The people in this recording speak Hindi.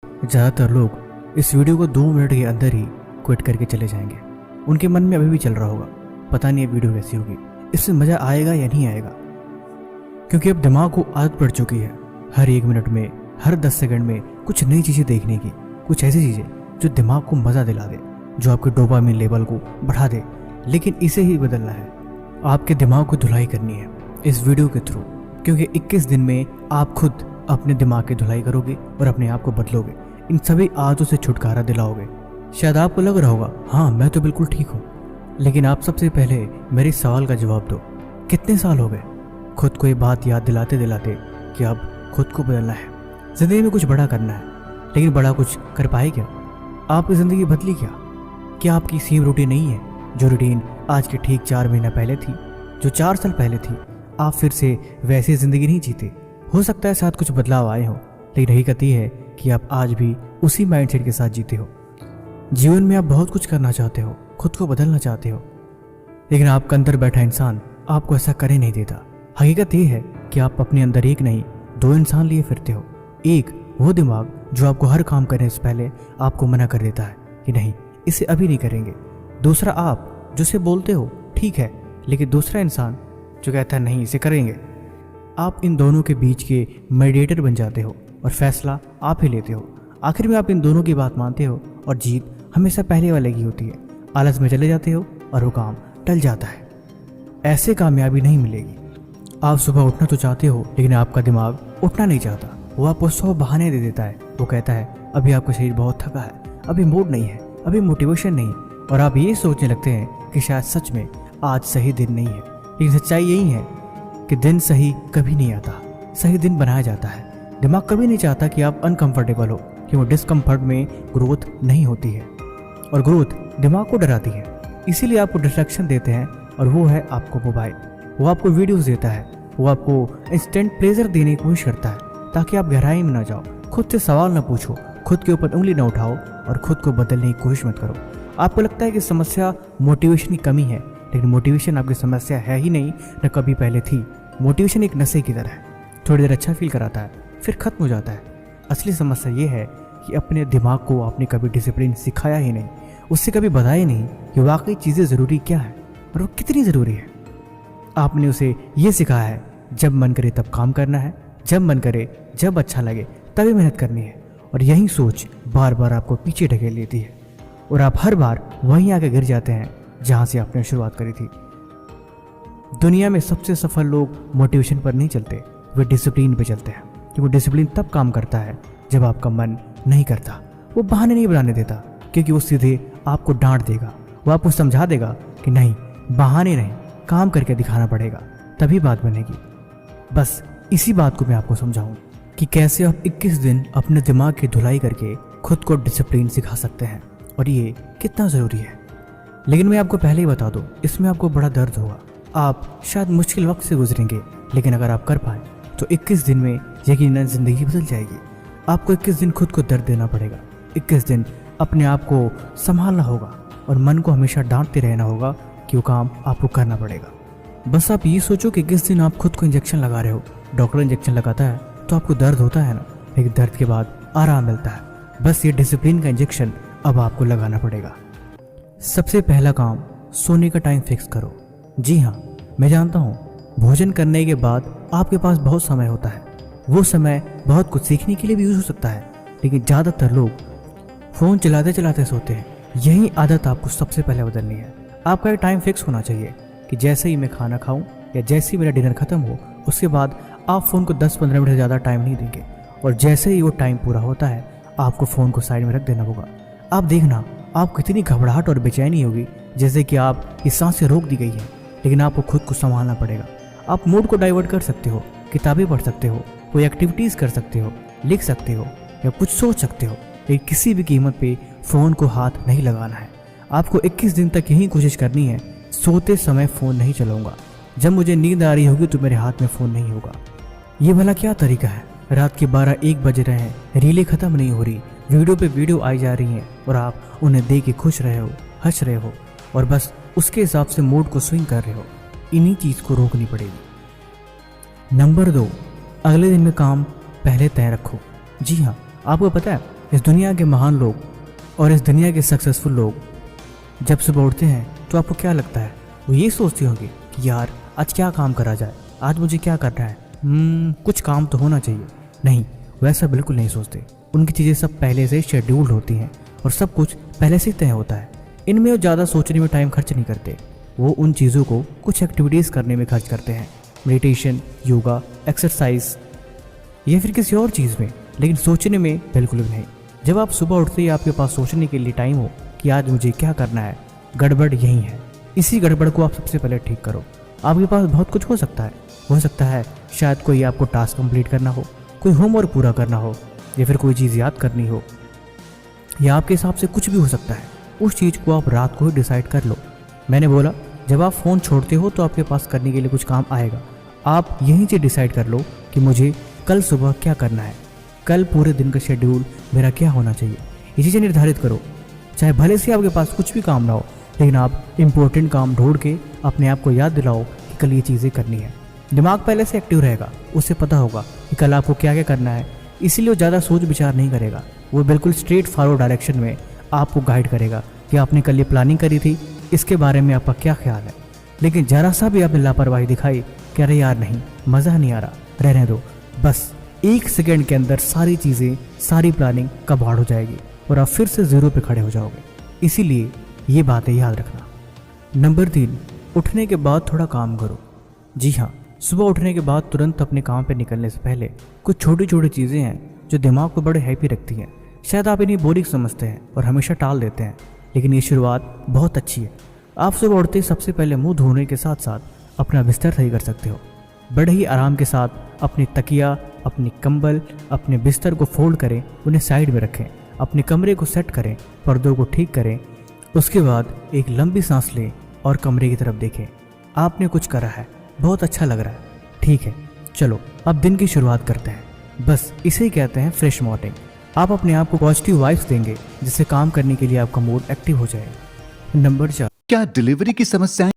ज़्यादातर लोग इस वीडियो को 2 मिनट के अंदर ही क्विट करके चले जाएंगे। उनके मन में अभी भी चल रहा होगा, पता नहीं ये वीडियो कैसी होगी, इससे मज़ा आएगा या नहीं आएगा। क्योंकि अब दिमाग को आदत पड़ चुकी है हर 1 मिनट में, हर 10 सेकंड में कुछ नई चीज़ें देखने की, कुछ ऐसी चीज़ें जो दिमाग को मज़ा दिला दे, जो आपके डोपामिन लेवल को बढ़ा दे। लेकिन इसे ही बदलना है, आपके दिमाग को धुलाई करनी है इस वीडियो के थ्रू। क्योंकि 21 दिन में आप खुद अपने दिमाग की धुलाई करोगे और अपने आप को बदलोगे, इन सभी आदतों से छुटकारा दिलाओगे। शायद आपको लग रहा होगा हाँ मैं तो बिल्कुल ठीक हूँ, लेकिन आप सबसे पहले मेरे इस सवाल का जवाब दो, कितने साल हो गए खुद को ये बात याद दिलाते दिलाते कि अब खुद को बदलना है, ज़िंदगी में कुछ बड़ा करना है। लेकिन बड़ा कुछ कर पाए क्या? आपकी ज़िंदगी बदली क्या आपकी सेम रूटीन नहीं है जो रूटीन आज के ठीक 4 महीना पहले थी, जो 4 साल पहले थी? आप फिर से वैसी ज़िंदगी नहीं जीते। हो सकता है साथ कुछ बदलाव आए हो, लेकिन हकीकत ये है कि आप आज भी उसी माइंडसेट के साथ जीते हो। जीवन में आप बहुत कुछ करना चाहते हो, खुद को बदलना चाहते हो, लेकिन आपका अंदर बैठा इंसान आपको ऐसा करे नहीं देता। हकीकत ये है कि आप अपने अंदर एक नहीं 2 इंसान लिए फिरते हो। एक वो दिमाग जो आपको हर काम करने से पहले आपको मना कर देता है कि नहीं इसे अभी नहीं करेंगे। दूसरा आप जो से बोलते हो ठीक है, लेकिन दूसरा इंसान जो कहता है नहीं इसे करेंगे। आप इन दोनों के बीच के मीडिएटर बन जाते हो और फैसला आप ही लेते हो। आखिर में आप इन दोनों की बात मानते हो और जीत हमेशा पहले वाले की होती है। आलस में चले जाते हो और वो काम टल जाता है। ऐसे कामयाबी नहीं मिलेगी। आप सुबह उठना तो चाहते हो, लेकिन आपका दिमाग उठना नहीं चाहता। वो आपको 100 बहाने दे देता है। वो कहता है अभी आपका शरीर बहुत थका है, अभी मूड नहीं है, अभी मोटिवेशन नहीं। और आप ये सोचने लगते हैं कि शायद सच में आज सही दिन नहीं है। लेकिन सच्चाई यही है कि दिन सही कभी नहीं आता, सही दिन बनाया जाता है। दिमाग कभी नहीं चाहता कि आप अनकंफर्टेबल हो, क्योंकि डिस्कम्फर्ट में ग्रोथ नहीं होती है और ग्रोथ दिमाग को डराती है। इसीलिए आपको डिस्ट्रैक्शन देते हैं, और वो है आपको मोबाइल। वो आपको वीडियोस देता है, वो आपको इंस्टेंट प्लेजर देने की कोशिश करता है ताकि आप गहराई में ना जाओ, खुद से सवाल ना पूछो, खुद के ऊपर उंगली ना उठाओ और खुद को बदलने की कोशिश मत करो। आपको लगता है कि समस्या मोटिवेशन की कमी है, लेकिन मोटिवेशन आपकी समस्या है ही नहीं, न कभी पहले थी। मोटिवेशन एक नशे की तरह है, थोड़ी देर अच्छा फील कराता है फिर खत्म हो जाता है। असली समस्या ये है कि अपने दिमाग को आपने कभी डिसिप्लिन सिखाया ही नहीं, उससे कभी बताया नहीं कि वाकई चीज़ें ज़रूरी क्या है और वो कितनी ज़रूरी है। आपने उसे ये सिखाया है जब मन करे तब काम करना है, जब मन करे जब अच्छा लगे तभी मेहनत करनी है। और यही सोच बार बार आपको पीछे ढकेल लेती है और आप हर बार वहीं आके गिर जाते हैं जहाँ से आपने शुरुआत करी थी। दुनिया में सबसे सफल लोग मोटिवेशन पर नहीं चलते, वे डिसिप्लिन पे चलते हैं। क्योंकि डिसिप्लिन तब काम करता है जब आपका मन नहीं करता। वो बहाने नहीं बनाने देता, क्योंकि वो सीधे आपको डांट देगा, वो आपको समझा देगा कि नहीं बहाने नहीं, काम करके दिखाना पड़ेगा तभी बात बनेगी। बस इसी बात को मैं आपको समझाऊं कि कैसे आप 21 दिन अपने दिमाग की धुलाई करके खुद को डिसिप्लिन सिखा सकते हैं और ये कितना ज़रूरी है। लेकिन मैं आपको पहले ही बता दूं, इसमें आपको बड़ा दर्द होगा, आप शायद मुश्किल वक्त से गुजरेंगे, लेकिन अगर आप कर पाए तो 21 दिन में यकीनन ज़िंदगी बदल जाएगी। आपको 21 दिन खुद को दर्द देना पड़ेगा, 21 दिन अपने आप को संभालना होगा और मन को हमेशा डांटते रहना होगा कि वो काम आपको करना पड़ेगा। बस आप ये सोचो कि 21 दिन आप खुद को इंजेक्शन लगा रहे हो। डॉक्टर इंजेक्शन लगाता है तो आपको दर्द होता है ना, लेकिन दर्द के बाद आराम मिलता है। बस ये डिसिप्लिन का इंजेक्शन अब आपको लगाना पड़ेगा। सबसे पहला काम, सोने का टाइम फिक्स करो। जी हाँ, मैं जानता हूँ भोजन करने के बाद आपके पास बहुत समय होता है, वो समय बहुत कुछ सीखने के लिए भी यूज हो सकता है, लेकिन ज़्यादातर लोग फ़ोन चलाते चलाते सोते हैं। यही आदत आपको सबसे पहले बदलनी है। आपका एक टाइम फिक्स होना चाहिए कि जैसे ही मैं खाना खाऊं या जैसे ही मेरा डिनर खत्म हो, उसके बाद आप फ़ोन को 10-15 मिनट से ज़्यादा टाइम नहीं देंगे। और जैसे ही वो टाइम पूरा होता है आपको फ़ोन को साइड में रख देना होगा। आप देखना आपको कितनी घबराहट और बेचैनी होगी, जैसे कि आप की सांसें रोक दी गई हैं, लेकिन आपको खुद को संभालना पड़ेगा। आप मूड को डाइवर्ट कर सकते हो, किताबें पढ़ सकते हो, कोई एक्टिविटीज़ कर सकते हो, लिख सकते हो या कुछ सोच सकते हो, लेकिन किसी भी कीमत पे फ़ोन को हाथ नहीं लगाना है। आपको 21 दिन तक यही कोशिश करनी है, सोते समय फ़ोन नहीं चलाऊंगा, जब मुझे नींद आ रही होगी तो मेरे हाथ में फ़ोन नहीं होगा। ये भला क्या तरीका है? रात के 12-1 बज रहे हैं, रीलें ख़त्म नहीं हो रही, वीडियो पे वीडियो आई जा रही हैं और आप उन्हें देख के खुश रहे हो, हंस रहे हो और बस उसके हिसाब से मूड को स्विंग कर रहे हो। इन्हीं चीज़ को रोकनी पड़ेगी। नंबर 2, अगले दिन में काम पहले तय रखो। जी हाँ, आपको पता है इस दुनिया के महान लोग और इस दुनिया के सक्सेसफुल लोग जब सुबह उठते हैं तो आपको क्या लगता है? वो ये सोचते होंगे कि यार आज क्या काम करा जाए, आज मुझे क्या करना है, कुछ काम तो होना चाहिए। नहीं, वैसा बिल्कुल नहीं सोचते। उनकी चीज़ें सब पहले से शेड्यूल्ड होती हैं और सब कुछ पहले से तय होता है। इनमें वो ज़्यादा सोचने में टाइम खर्च नहीं करते। वो उन चीज़ों को कुछ एक्टिविटीज़ करने में खर्च करते हैं, मेडिटेशन, योगा, एक्सरसाइज या फिर किसी और चीज़ में, लेकिन सोचने में बिल्कुल भी नहीं। जब आप सुबह उठते ही आपके पास सोचने के लिए टाइम हो कि आज मुझे क्या करना है, गड़बड़ यही है। इसी गड़बड़ को आप सबसे पहले ठीक करो। आपके पास बहुत कुछ हो सकता है शायद कोई आपको टास्क कंप्लीट करना हो, कोई होमवर्क पूरा करना हो, या फिर कोई चीज़ याद करनी हो, या आपके हिसाब से कुछ भी हो सकता है। उस चीज़ को आप रात को ही डिसाइड कर लो। मैंने बोला जब आप फ़ोन छोड़ते हो तो आपके पास करने के लिए कुछ काम आएगा। आप यहीं से डिसाइड कर लो कि मुझे कल सुबह क्या करना है, कल पूरे दिन का शेड्यूल मेरा क्या होना चाहिए। ये चीज़ें निर्धारित करो। चाहे भले से आपके पास कुछ भी काम ना हो, लेकिन आप इम्पोर्टेंट काम ढूंढ के अपने आप को याद दिलाओ कि कल ये चीज़ें करनी है। दिमाग पहले से एक्टिव रहेगा, उससे पता होगा कि कल आपको क्या क्या करना है, इसीलिए वो ज़्यादा सोच विचार नहीं करेगा। वो बिल्कुल स्ट्रेट फॉरवर्ड डायरेक्शन में आपको गाइड करेगा कि आपने कल ये प्लानिंग करी थी, इसके बारे में आपका क्या ख्याल है। लेकिन ज़रा सा भी आपने लापरवाही दिखाई कि अरे यार नहीं, मज़ा नहीं आ रहा, रहने दो, बस 1 सेकेंड के अंदर सारी चीज़ें, सारी प्लानिंग कबाड़ हो जाएगी और आप फिर से ज़ीरो पे खड़े हो जाओगे। इसीलिए ये बातें याद रखना। नंबर 3, उठने के बाद थोड़ा काम करो। जी हाँ, सुबह उठने के बाद तुरंत अपने काम पे निकलने से पहले कुछ छोटी छोटी चीज़ें हैं जो दिमाग को बड़े हैप्पी रखती हैं। शायद आप इन्हें बोरिंग समझते हैं और हमेशा टाल देते हैं, लेकिन ये शुरुआत बहुत अच्छी है। आप सुबह उठते ही सबसे पहले मुंह धोने के साथ साथ अपना बिस्तर सही कर सकते हो। बड़े ही आराम के साथ अपनी तकिया, अपनी कंबल, अपने बिस्तर को फोल्ड करें, उन्हें साइड में रखें, अपने कमरे को सेट करें, पर्दों को ठीक करें। उसके बाद एक लंबी सांस लें और कमरे की तरफ देखें। आपने कुछ करा है, बहुत अच्छा लग रहा है। ठीक है, चलो अब दिन की शुरुआत करते हैं। बस इसे ही कहते हैं फ्रेश मॉर्निंग। आप अपने आप को पॉजिटिव वाइब्स देंगे जिससे काम करने के लिए आपका मूड एक्टिव हो जाएगा। नंबर 4, क्या डिलीवरी की समस्याएं